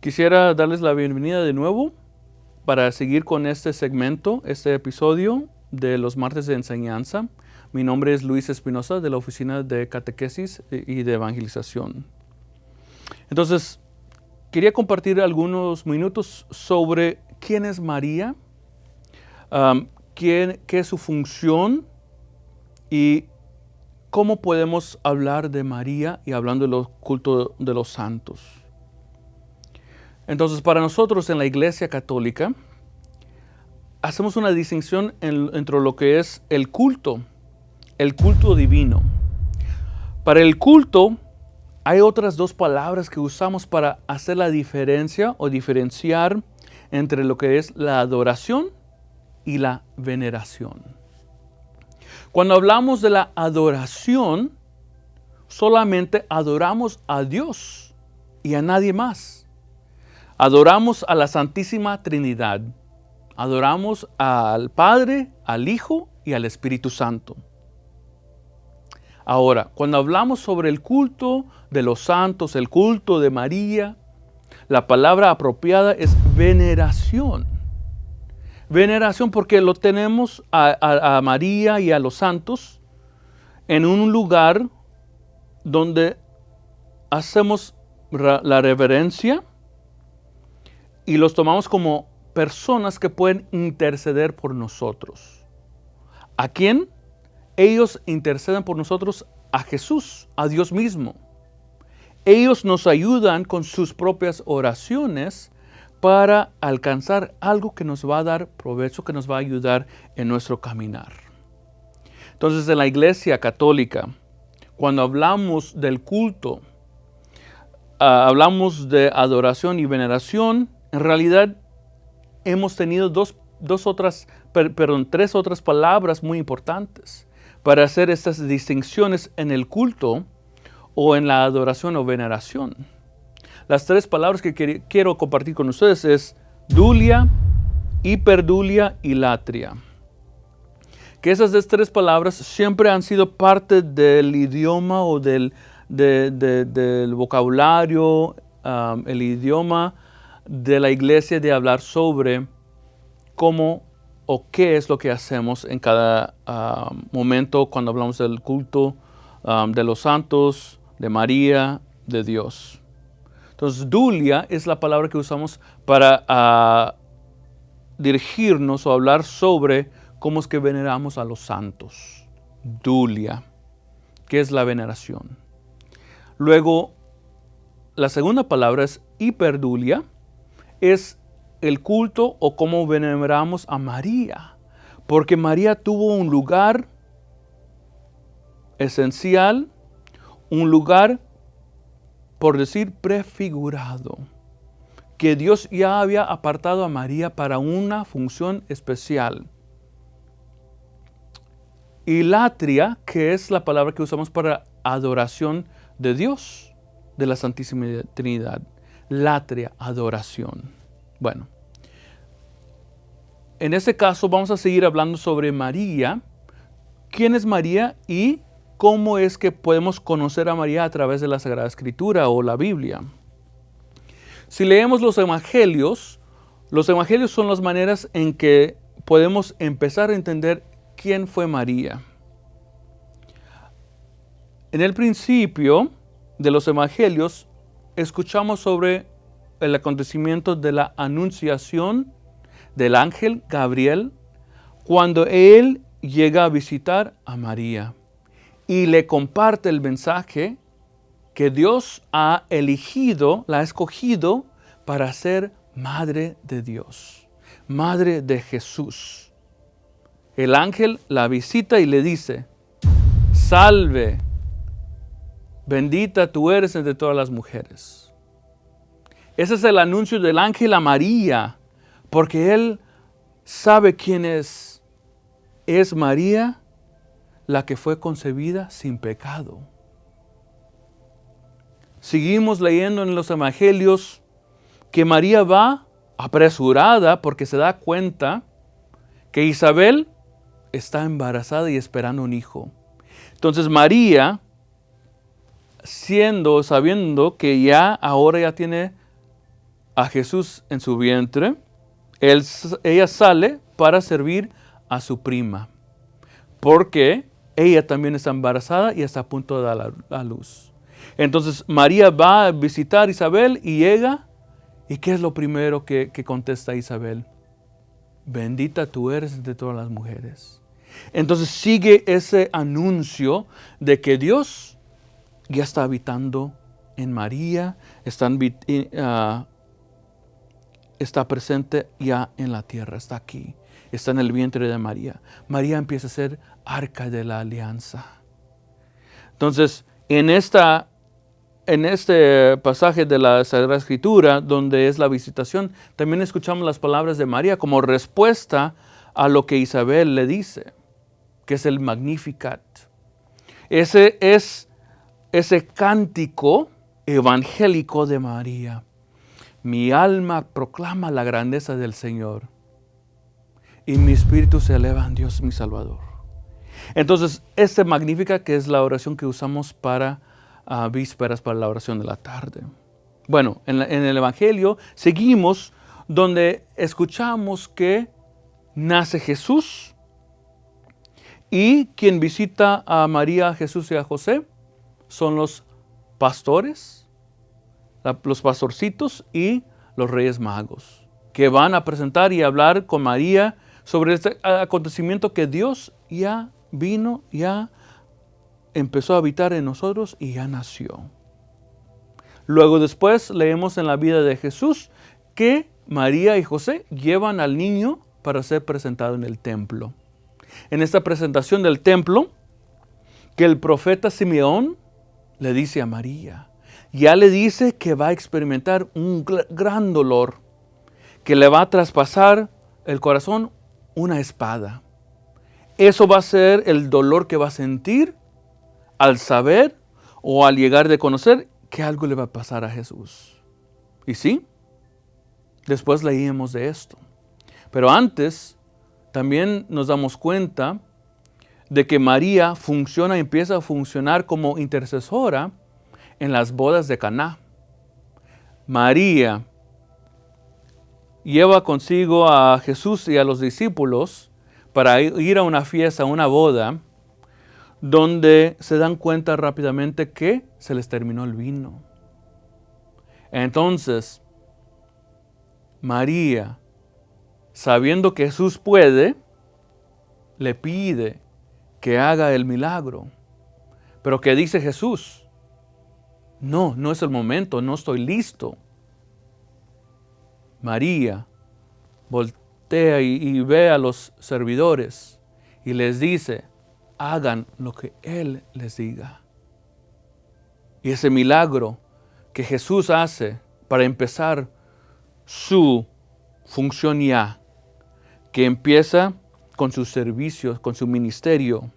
Quisiera darles la bienvenida de nuevo para seguir con este segmento, este episodio de los martes de enseñanza. Mi nombre es Luis Espinosa de la Oficina de Catequesis y de Evangelización. Entonces, quería compartir algunos minutos sobre quién es María, qué es su función y cómo podemos hablar de María y hablando del culto de los santos. Entonces, para nosotros en la Iglesia Católica, hacemos una distinción entre lo que es el culto divino. Para el culto, hay otras dos palabras que usamos para hacer la diferencia o diferenciar entre lo que es la adoración y la veneración. Cuando hablamos de la adoración, solamente adoramos a Dios y a nadie más. Adoramos a la Santísima Trinidad. Adoramos al Padre, al Hijo y al Espíritu Santo. Ahora, cuando hablamos sobre el culto de los santos, el culto de María, la palabra apropiada es veneración. Veneración porque lo tenemos a María y a los santos en un lugar donde hacemos la reverencia y los tomamos como personas que pueden interceder por nosotros. ¿A quién? Ellos interceden por nosotros a Jesús, a Dios mismo. Ellos nos ayudan con sus propias oraciones para alcanzar algo que nos va a dar provecho, que nos va a ayudar en nuestro caminar. Entonces, en la Iglesia Católica, cuando hablamos del culto, hablamos de adoración y veneración, en realidad hemos tenido tres otras palabras muy importantes para hacer estas distinciones en el culto o en la adoración o veneración. Las tres palabras que quiero compartir con ustedes es dulia, hiperdulia y latria. Que esas tres palabras siempre han sido parte del idioma o del vocabulario, el idioma de la iglesia de hablar sobre cómo o qué es lo que hacemos en cada momento cuando hablamos del culto de los santos, de María, de Dios. Entonces, dulia es la palabra que usamos para dirigirnos o hablar sobre cómo es que veneramos a los santos. Dulia, que es la veneración. Luego, la segunda palabra es hiperdulia, es el culto o cómo veneramos a María, porque María tuvo un lugar esencial, un lugar, por decir, prefigurado, que Dios ya había apartado a María para una función especial. Y latria, que es la palabra que usamos para adoración de Dios, de la Santísima Trinidad. Latria, adoración. Bueno, en este caso vamos a seguir hablando sobre María. ¿Quién es María y cómo es que podemos conocer a María a través de la Sagrada Escritura o la Biblia? Si leemos los evangelios son las maneras en que podemos empezar a entender quién fue María. En el principio de los evangelios escuchamos sobre el acontecimiento de la anunciación del ángel Gabriel cuando él llega a visitar a María y le comparte el mensaje que Dios ha elegido, la ha escogido para ser madre de Dios, madre de Jesús. El ángel la visita y le dice: salve, bendita tú eres entre todas las mujeres. Ese es el anuncio del ángel a María, porque él sabe quién es. Es María la que fue concebida sin pecado. Seguimos leyendo en los evangelios que María va apresurada porque se da cuenta que Isabel está embarazada y esperando un hijo. Entonces María, sabiendo que ahora ya tiene a Jesús en su vientre, ella sale para servir a su prima, porque ella también está embarazada y está a punto de dar a luz. Entonces María va a visitar a Isabel y llega, ¿y qué es lo primero que contesta Isabel? Bendita tú eres entre todas las mujeres. Entonces sigue ese anuncio de que Dios ya está habitando en María, está presente ya en la tierra, está aquí, está en el vientre de María. María empieza a ser arca de la alianza. Entonces, en este pasaje de la Sagrada Escritura, donde es la visitación, también escuchamos las palabras de María como respuesta a lo que Isabel le dice, que es el Magnificat. Ese es ese cántico evangélico de María. Mi alma proclama la grandeza del Señor y mi espíritu se eleva en Dios mi Salvador. Entonces, este Magnificat, que es la oración que usamos para vísperas, para la oración de la tarde. Bueno, en el Evangelio seguimos donde escuchamos que nace Jesús y quien visita a María, a Jesús y a José son los pastores, los pastorcitos y los reyes magos, que van a presentar y hablar con María sobre este acontecimiento que Dios ya vino, ya empezó a habitar en nosotros y ya nació. Luego después leemos en la vida de Jesús que María y José llevan al niño para ser presentado en el templo. En esta presentación del templo, que el profeta Simeón le dice a María, ya le dice que va a experimentar un gran dolor, que le va a traspasar el corazón una espada. Eso va a ser el dolor que va a sentir al saber o al llegar de conocer que algo le va a pasar a Jesús. Y sí, después leíamos de esto. Pero antes también nos damos cuenta de que María empieza a funcionar como intercesora en las bodas de Caná. María lleva consigo a Jesús y a los discípulos para ir a una fiesta, a una boda, donde se dan cuenta rápidamente que se les terminó el vino. Entonces, María, sabiendo que Jesús puede, le pide que haga el milagro. Pero ¿qué dice Jesús? No es el momento, no estoy listo. María voltea y ve a los servidores y les dice, hagan lo que Él les diga. Y ese milagro que Jesús hace para empezar su función ya, que empieza con sus servicios, con su ministerio,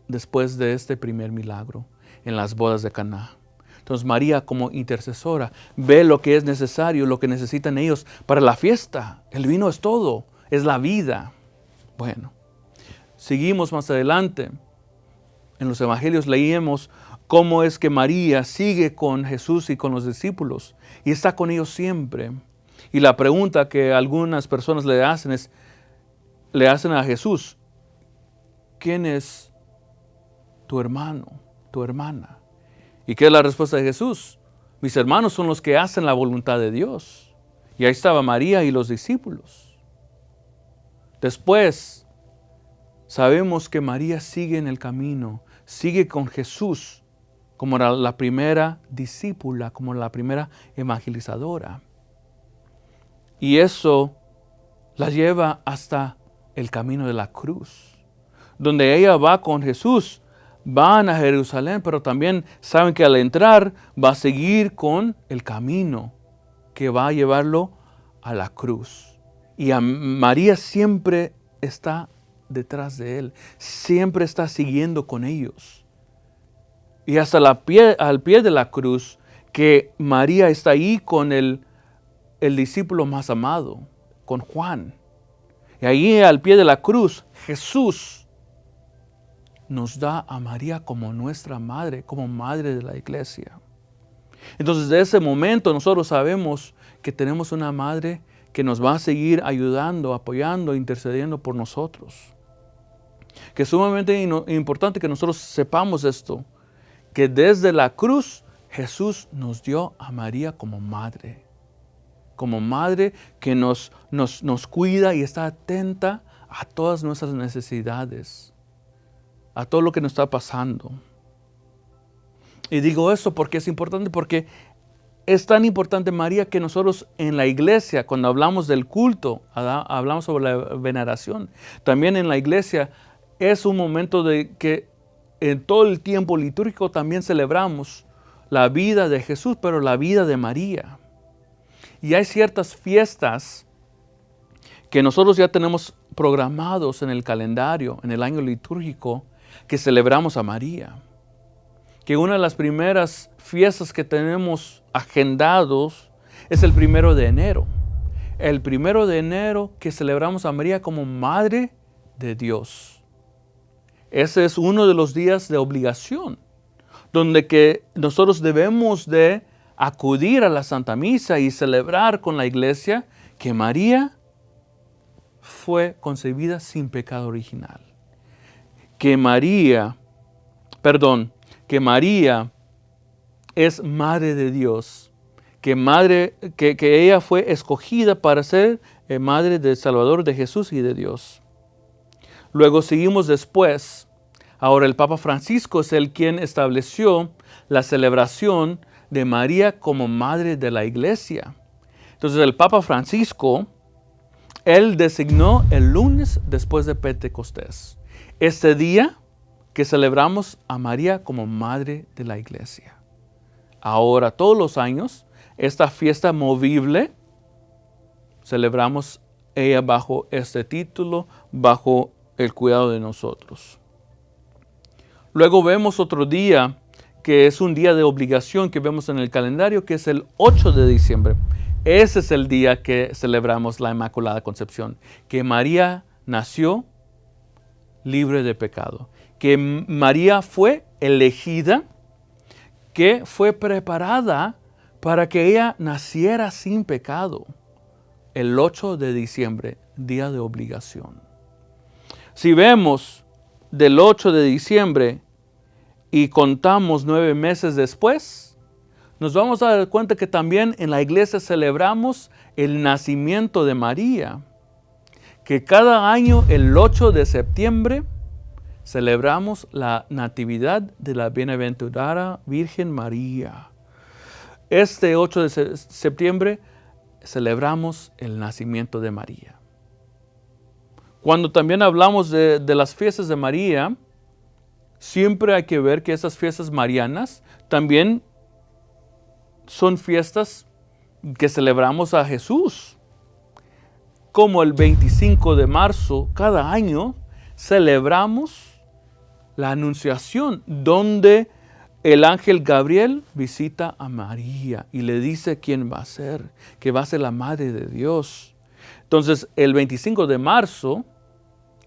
después de este primer milagro en las bodas de Caná. Entonces María, como intercesora, ve lo que es necesario, lo que necesitan ellos para la fiesta. El vino es todo, es la vida. Bueno, seguimos más adelante. En los evangelios leímos cómo es que María sigue con Jesús y con los discípulos y está con ellos siempre. Y la pregunta que algunas personas le hacen a Jesús, ¿quién es tu hermano, tu hermana? ¿Y qué es la respuesta de Jesús? Mis hermanos son los que hacen la voluntad de Dios. Y ahí estaba María y los discípulos. Después, sabemos que María sigue en el camino, sigue con Jesús como la primera discípula, como la primera evangelizadora. Y eso la lleva hasta el camino de la cruz, donde ella va con Jesús. Van a Jerusalén, pero también saben que al entrar va a seguir con el camino que va a llevarlo a la cruz. Y a María siempre está detrás de él, siempre está siguiendo con ellos. Y hasta al pie de la cruz, que María está ahí con el discípulo más amado, con Juan. Y ahí al pie de la cruz, Jesús nos da a María como nuestra madre, como madre de la iglesia. Entonces, de ese momento nosotros sabemos que tenemos una madre que nos va a seguir ayudando, apoyando, intercediendo por nosotros. Que es sumamente importante que nosotros sepamos esto, que desde la cruz Jesús nos dio a María como madre que nos cuida y está atenta a todas nuestras necesidades, a todo lo que nos está pasando. Y digo esto porque es importante, porque es tan importante María que nosotros en la iglesia, cuando hablamos del culto, hablamos sobre la veneración, también en la iglesia es un momento de que en todo el tiempo litúrgico también celebramos la vida de Jesús, pero la vida de María. Y hay ciertas fiestas que nosotros ya tenemos programados en el calendario, en el año litúrgico, que celebramos a María. Que una de las primeras fiestas que tenemos agendados es el 1 de enero. El 1 de enero que celebramos a María como Madre de Dios. Ese es uno de los días de obligación, donde que nosotros debemos de acudir a la Santa Misa y celebrar con la iglesia que María fue concebida sin pecado original. Que María es Madre de Dios, que ella fue escogida para ser Madre del Salvador, de Jesús y de Dios. Luego seguimos después. Ahora el Papa Francisco es el quien estableció la celebración de María como Madre de la Iglesia. Entonces el Papa Francisco, él designó el lunes después de Pentecostés, este día que celebramos a María como Madre de la Iglesia. Ahora, todos los años, esta fiesta movible, celebramos ella bajo este título, bajo el cuidado de nosotros. Luego vemos otro día, que es un día de obligación que vemos en el calendario, que es el 8 de diciembre. Ese es el día que celebramos la Inmaculada Concepción, que María nació libre de pecado, que María fue elegida, que fue preparada para que ella naciera sin pecado. El 8 de diciembre, día de obligación. Si vemos del 8 de diciembre y contamos 9 meses después, nos vamos a dar cuenta que también en la iglesia celebramos el nacimiento de María, que cada año el 8 de septiembre celebramos la natividad de la bienaventurada Virgen María. Este 8 de septiembre celebramos el nacimiento de María. Cuando también hablamos de las fiestas de María, siempre hay que ver que esas fiestas marianas también son fiestas que celebramos a Jesús. Como el 25 de marzo, cada año, celebramos la Anunciación, donde el ángel Gabriel visita a María y le dice quién va a ser, que va a ser la Madre de Dios. Entonces, el 25 de marzo,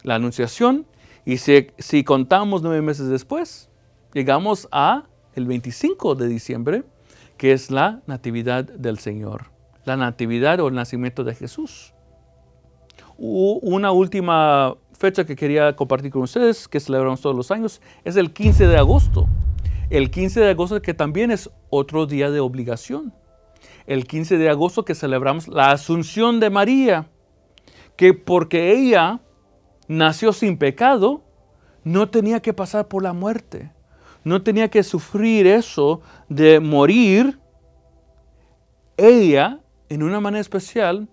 la Anunciación, y si contamos 9 meses después, llegamos a el 25 de diciembre, que es la Natividad del Señor, la Natividad o el nacimiento de Jesús. Una última fecha que quería compartir con ustedes, que celebramos todos los años, es el 15 de agosto. El 15 de agosto que también es otro día de obligación. El 15 de agosto que celebramos la Asunción de María, que porque ella nació sin pecado, no tenía que pasar por la muerte. No tenía que sufrir eso de morir. Ella, en una manera especial,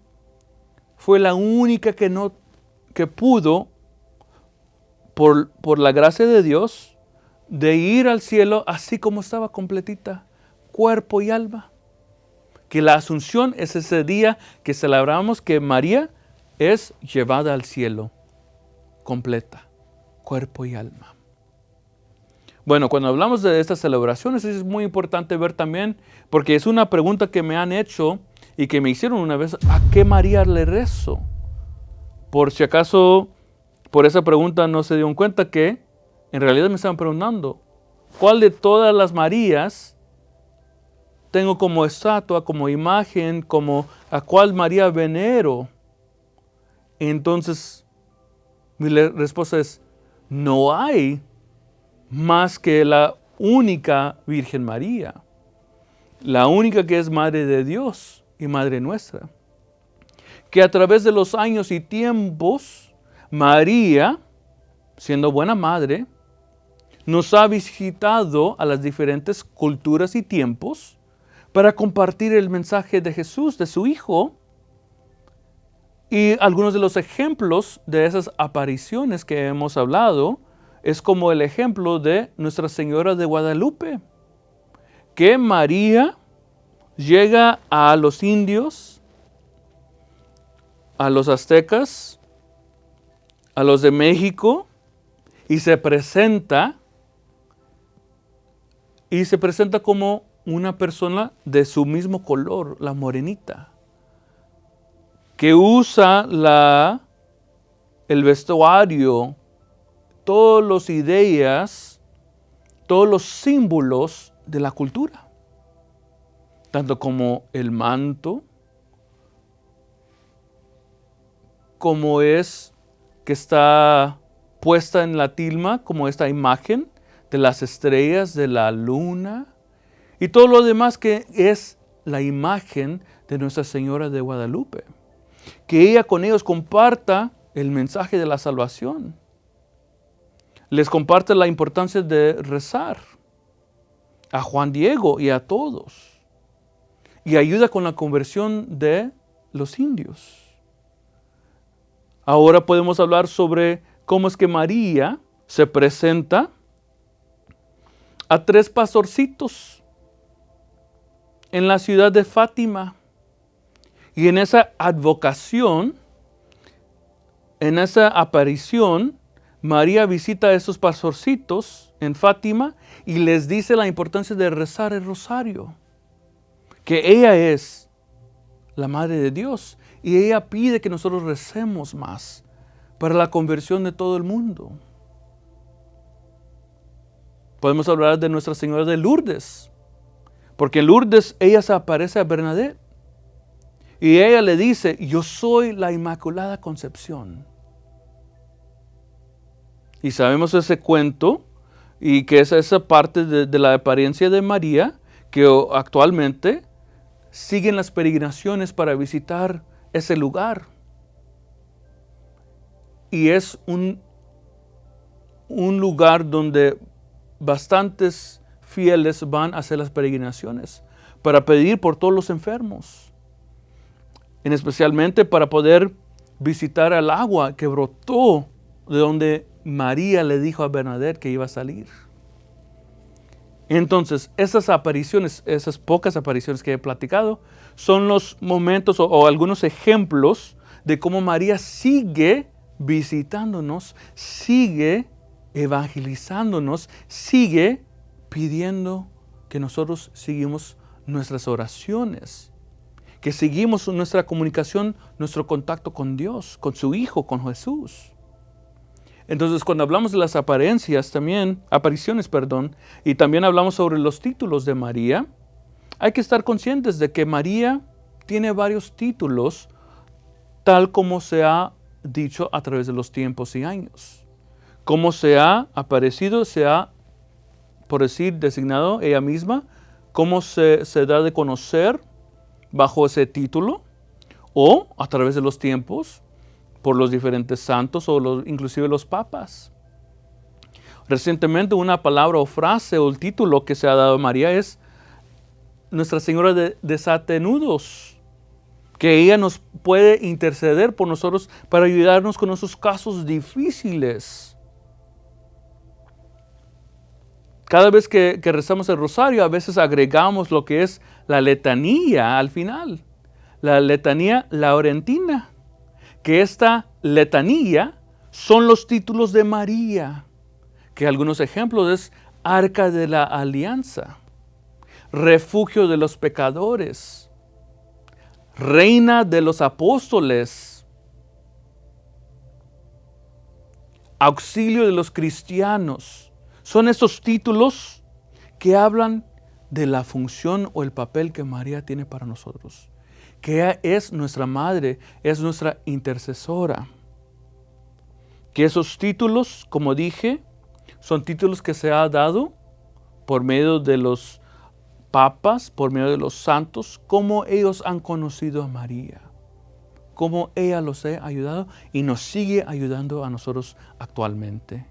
fue la única que pudo, por la gracia de Dios, de ir al cielo así como estaba completita, cuerpo y alma. Que la Asunción es ese día que celebramos que María es llevada al cielo, completa, cuerpo y alma. Bueno, cuando hablamos de estas celebraciones es muy importante ver también, porque es una pregunta que me han hecho y que me hicieron una vez, ¿a qué María le rezo? Por si acaso, por esa pregunta no se dieron cuenta que en realidad me estaban preguntando, ¿cuál de todas las Marías tengo como estatua, como imagen, como a cuál María venero? Entonces, mi respuesta es, no hay más que la única Virgen María, la única que es Madre de Dios y Madre nuestra, que a través de los años y tiempos, María, siendo buena madre, nos ha visitado a las diferentes culturas y tiempos para compartir el mensaje de Jesús, de su Hijo. Y algunos de los ejemplos de esas apariciones que hemos hablado es como el ejemplo de Nuestra Señora de Guadalupe, que María llega a los indios, a los aztecas, a los de México, y se presenta como una persona de su mismo color, la morenita, que usa el vestuario, todas las ideas, todos los símbolos de la cultura, tanto como el manto, como es que está puesta en la tilma, como esta imagen de las estrellas, de la luna, y todo lo demás que es la imagen de Nuestra Señora de Guadalupe. Que ella con ellos comparta el mensaje de la salvación. Les comparte la importancia de rezar a Juan Diego y a todos. Y ayuda con la conversión de los indios. Ahora podemos hablar sobre cómo es que María se presenta a 3 pastorcitos en la ciudad de Fátima. Y en esa advocación, en esa aparición, María visita a esos pastorcitos en Fátima y les dice la importancia de rezar el rosario. Que ella es la Madre de Dios y ella pide que nosotros recemos más para la conversión de todo el mundo. Podemos hablar de Nuestra Señora de Lourdes, porque en Lourdes ella se aparece a Bernadette. Y ella le dice, yo soy la Inmaculada Concepción. Y sabemos ese cuento y que es esa parte de la apariencia de María que actualmente siguen las peregrinaciones para visitar ese lugar. Y es un lugar donde bastantes fieles van a hacer las peregrinaciones para pedir por todos los enfermos. Especialmente para poder visitar el agua que brotó de donde María le dijo a Bernadette que iba a salir. Entonces, esas apariciones, esas pocas apariciones que he platicado, son los momentos o algunos ejemplos de cómo María sigue visitándonos, sigue evangelizándonos, sigue pidiendo que nosotros seguimos nuestras oraciones, que seguimos nuestra comunicación, nuestro contacto con Dios, con su Hijo, con Jesús. Entonces, cuando hablamos de las apariciones, y también hablamos sobre los títulos de María, hay que estar conscientes de que María tiene varios títulos, tal como se ha dicho a través de los tiempos y años. Como se ha aparecido, se ha, por decir, designado ella misma, cómo se da de conocer bajo ese título, o a través de los tiempos, por los diferentes santos o inclusive los papas. Recientemente una palabra o frase o el título que se ha dado a María es Nuestra Señora de Desatenudos, que ella nos puede interceder por nosotros para ayudarnos con esos casos difíciles. Cada vez que rezamos el rosario, a veces agregamos lo que es la letanía al final, la letanía laurentina, que esta letanía son los títulos de María, que algunos ejemplos es Arca de la Alianza, Refugio de los Pecadores, Reina de los Apóstoles, Auxilio de los Cristianos. Son estos títulos que hablan de la función o el papel que María tiene para nosotros. Que ella es nuestra madre, es nuestra intercesora. Que esos títulos, como dije, son títulos que se ha dado por medio de los papas, por medio de los santos, como ellos han conocido a María, cómo ella los ha ayudado y nos sigue ayudando a nosotros actualmente.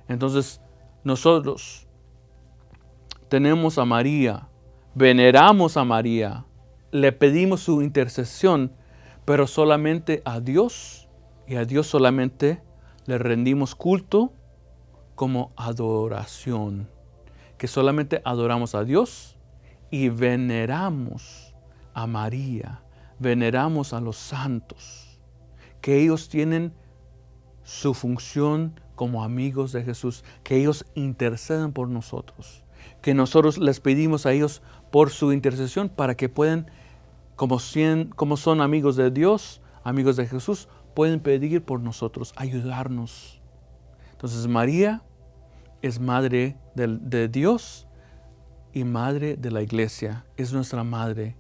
Entonces, nosotros tenemos a María, veneramos a María, le pedimos su intercesión, pero solamente a Dios, y a Dios solamente le rendimos culto como adoración, que solamente adoramos a Dios y veneramos a María, veneramos a los santos, que ellos tienen su función como amigos de Jesús, que ellos interceden por nosotros, que nosotros les pedimos a ellos por su intercesión para que puedan, como son amigos de Dios, amigos de Jesús, pueden pedir por nosotros, ayudarnos. Entonces María es madre de Dios y madre de la iglesia, es nuestra madre.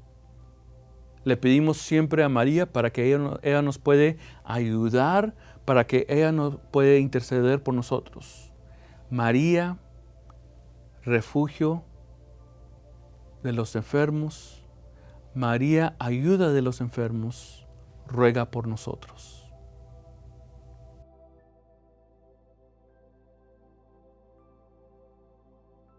Le pedimos siempre a María para que ella nos puede ayudar, para que ella nos puede interceder por nosotros. María, refugio de los enfermos. María, ayuda de los enfermos, ruega por nosotros.